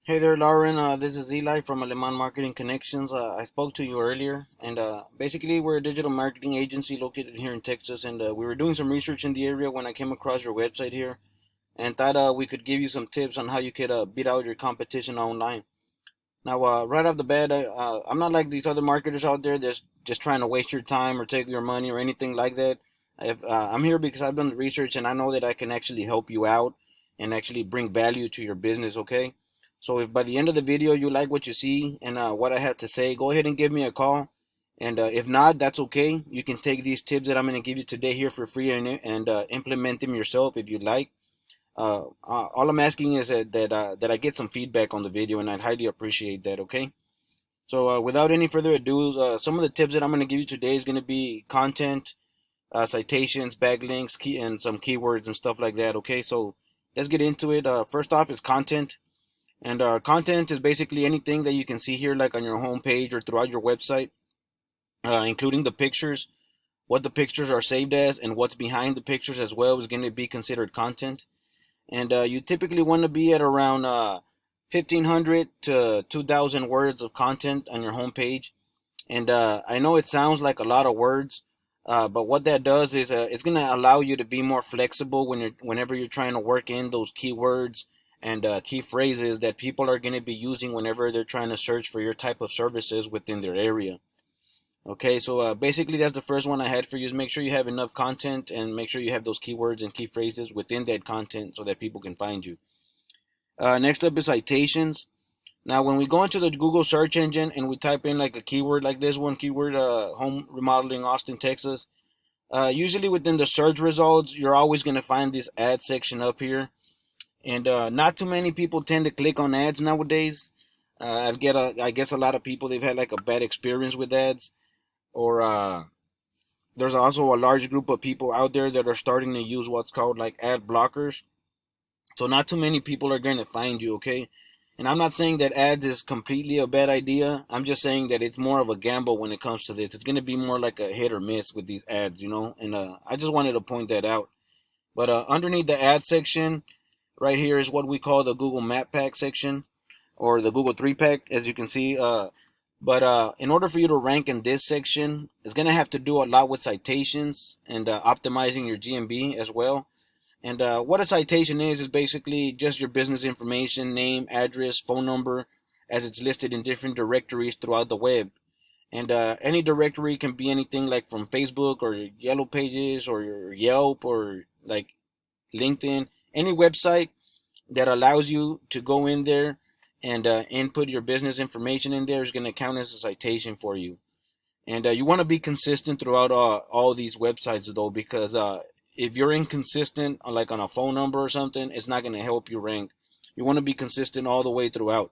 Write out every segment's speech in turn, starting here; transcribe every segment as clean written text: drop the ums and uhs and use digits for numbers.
Hey there, Lauren. This is Eli from Aleman Marketing Connections. I spoke to you earlier, and basically, we're a digital marketing agency located here in Texas, and we were doing some research in the area when I came across your website here, and thought we could give you some tips on how you could beat out your competition online. Now, right off the bat, I'm not like these other marketers out there that's just trying to waste your time or take your money or anything like that. I'm here because I've done the research and I know that I can actually help you out and actually bring value to your business, okay? So if by the end of the video you like what you see and what I had to say, go ahead and give me a call. And if not, that's okay. You can take these tips that I'm going to give you today here for free and implement them yourself if you'd like. All I'm asking is that I get some feedback on the video, and I'd highly appreciate that. Okay. So without any further ado, some of the tips that I'm going to give you today is going to be content, citations, backlinks, and some keywords and stuff like that. Okay. So let's get into it. First off is content, and content is basically anything that you can see here, like on your home page or throughout your website, including the pictures. What the pictures are saved as and what's behind the pictures as well is going to be considered content. And you typically want to be at around 1,500 to 2,000 words of content on your homepage. And I know it sounds like a lot of words, but what that does is it's going to allow you to be more flexible whenever you're trying to work in those keywords and key phrases that people are going to be using whenever they're trying to search for your type of services within their area. Okay, so basically that's the first one I had for you is make sure you have enough content and make sure you have those keywords and key phrases within that content so that people can find you. Next up is citations. Now, when we go into the Google search engine and we type in like a keyword like this one keyword, home remodeling Austin, Texas, usually within the search results, you're always going to find this ad section up here. And not too many people tend to click on ads nowadays. I guess a lot of people, they've had like a bad experience with ads, or there's also a large group of people out there that are starting to use what's called like ad blockers. So not too many people are going to find you, okay? And I'm not saying that ads is completely a bad idea. I'm just saying that it's more of a gamble when it comes to this. It's going to be more like a hit or miss with these ads, you know? And I just wanted to point that out. But underneath the ad section, right here is what we call the Google Map Pack section or the Google 3 Pack, as you can see. But in order for you to rank in this section, it's going to have to do a lot with citations and optimizing your GMB as well. And what a citation is basically just your business information, name, address, phone number, as it's listed in different directories throughout the web. And any directory can be anything like from Facebook or your Yellow Pages or your Yelp or like LinkedIn, any website that allows you to go in there and input your business information in there is going to count as a citation for you. And you want to be consistent throughout all these websites though, because if you're inconsistent, like on a phone number or something, it's not going to help you rank. You want to be consistent all the way throughout.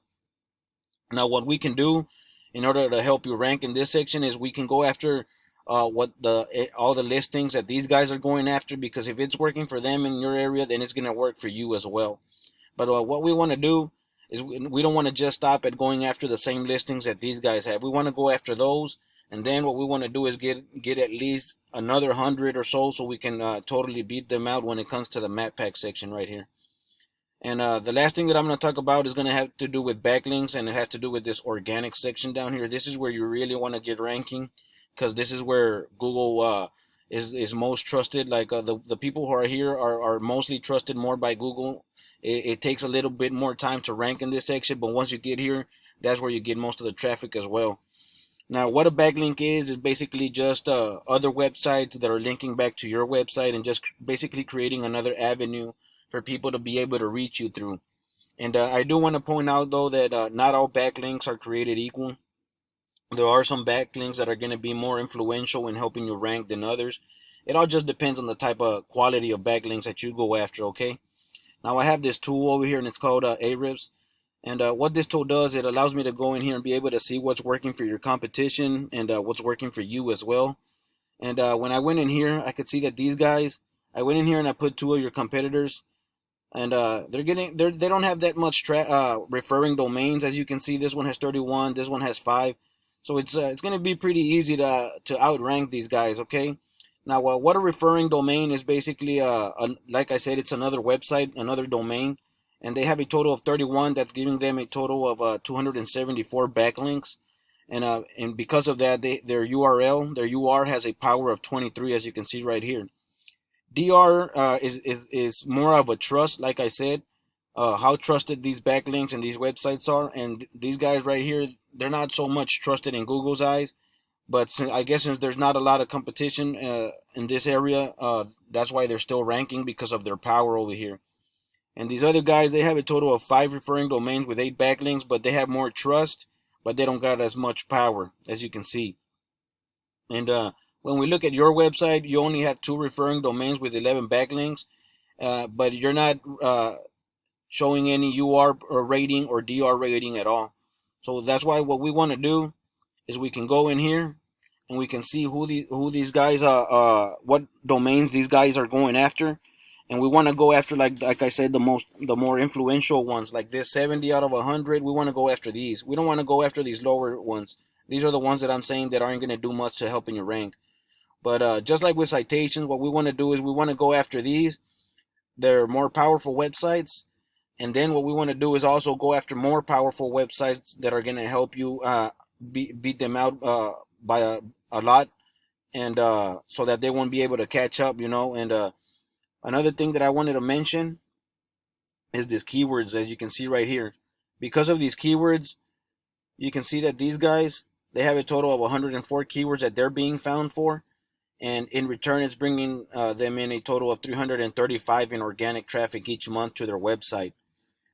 Now, what we can do in order to help you rank in this section is we can go after all the listings that these guys are going after, because if it's working for them in your area, then it's going to work for you as well. But what we want to do is we don't want to just stop at going after the same listings that these guys have. We want to go after those, and then what we want to do is get at least another 100 or so we can totally beat them out when it comes to the map pack section right here. And the last thing that I'm going to talk about is going to have to do with backlinks, and it has to do with this organic section down here. This is where you really want to get ranking, because this is where Google is most trusted. Like the people who are here are mostly trusted more by Google. It takes a little bit more time to rank in this section, but once you get here, that's where you get most of the traffic as well. Now, what a backlink is basically just other websites that are linking back to your website and just basically creating another avenue for people to be able to reach you through. And I do want to point out, though, that not all backlinks are created equal. There are some backlinks that are going to be more influential in helping you rank than others. It all just depends on the type of quality of backlinks that you go after, okay? Now, I have this tool over here, and it's called Ahrefs. And what this tool does, it allows me to go in here and be able to see what's working for your competition and what's working for you as well. And when I went in here, I could see that these guys, I went in here and I put two of your competitors, and they don't have that much referring domains. As you can see, this one has 31, this one has 5. So it's going to be pretty easy to outrank these guys, okay? Now, what a referring domain is basically, like I said, it's another website, another domain. and they have a total of 31. That's giving them a total of 274 backlinks. And because of that, their URL, their UR has a power of 23, as you can see right here. DR is more of a trust, like I said, how trusted these backlinks and these websites are. And these guys right here, they're not so much trusted in Google's eyes. But I guess since there's not a lot of competition in this area, that's why they're still ranking, because of their power over here. And these other guys, they have a total of 5 referring domains with 8 backlinks, but they have more trust, but they don't got as much power, as you can see. And when we look at your website, you only have 2 referring domains with 11 backlinks, but you're not showing any UR rating or DR rating at all. So that's why what we want to do is we can go in here and we can see who these guys what domains these guys are going after, and we want to go after, like I said, the more influential ones, like this 70 out of 100. We want to go after these. We don't want to go after these lower ones. These are the ones that I'm saying that aren't going to do much to helping you rank. But just like with citations, what we want to do is we want to go after these. They're more powerful websites. And then what we want to do is also go after more powerful websites that are going to help you beat them out by a lot, and so that they won't be able to catch up, And another thing that I wanted to mention is these keywords, as you can see right here. Because of these keywords, you can see that these guys, they have a total of 104 keywords that they're being found for, and in return, it's bringing them in a total of 335 in organic traffic each month to their website.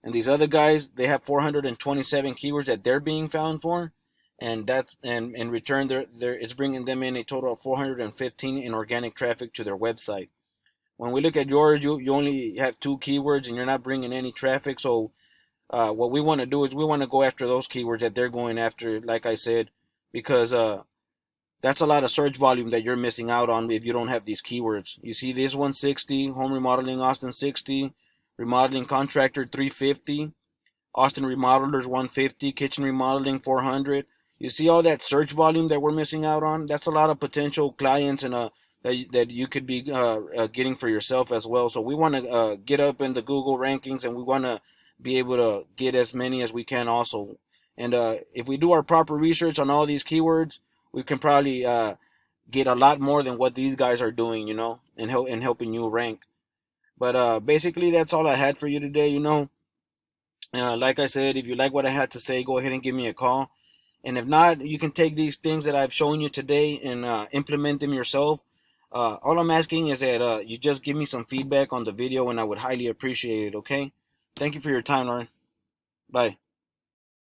And these other guys, they have 427 keywords that they're being found for, and in return, it's bringing them in a total of 415 in organic traffic to their website. When we look at yours, you only have 2 keywords and you're not bringing any traffic. So what we want to do is we want to go after those keywords that they're going after, like I said, because that's a lot of search volume that you're missing out on if you don't have these keywords. You see this 160, home remodeling Austin 60, remodeling contractor 350, Austin remodelers 150, kitchen remodeling 400. You see all that search volume that we're missing out on? That's a lot of potential clients and that you could be getting for yourself as well. So we want to get up in the Google rankings, and we want to be able to get as many as we can also. And if we do our proper research on all these keywords, we can probably get a lot more than what these guys are doing, and helping you rank. But basically, that's all I had for you today. Like I said, if you like what I had to say, go ahead and give me a call. And if not, you can take these things that I've shown you today and implement them yourself. All I'm asking is that you just give me some feedback on the video, and I would highly appreciate it, okay? Thank you for your time, Lauren. Bye.